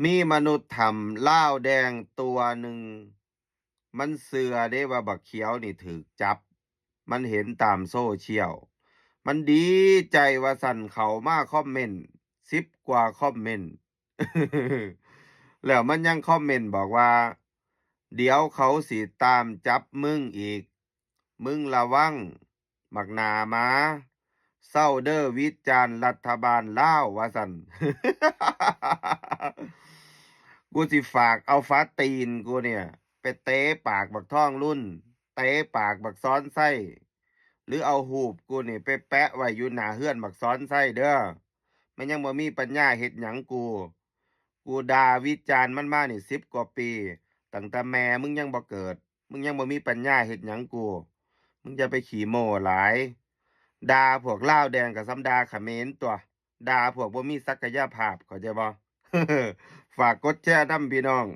มีมนุษย์ถ้ำลาวแดงตัวหนึ่งมันเชื่อเด้ว่าบักเขียวนี่ถูกจับมันเห็นตามโซเชียลมันดีใจว่าสั่นเขามาคอมเมนต์10กว่าคอมเมนต์แล้วมันยังคอมเมนต์บอกว่าเดี๋ยวเขาสิตามจับมึงอีกมึงระวังบักหน้าหมาเซ้าเด้อวิจารณ์รัฐบาลลาวว่าซั่น กูสิฝากเอาฟ้าตีนกูเนี่ยไปเตะปากบักท่องรุ่นเตะปากบักซ้อนไส้หรือเอาหูบกูนี่ไปแปะไว้อยู่หน้าเฮือนบักซ้อนไส้เด้อมันยังบ่มีปัญญาเฮ็ดหยังกูด่าวิจารณ์มันมานี่10กว่าปีตั้งแต่แม่มึงยังบ่เกิดมึงยังบ่มีปัญญาเฮ็ดหยังกูมึงอย่าไปขี้โม้หลายด่าพวกลาวแดงก็ส่ำด่าเขมรตั่วด่าพวกบ่มีศักยภาพเข้าใจบ่ ฝากกดแชร์นำพี่น้อง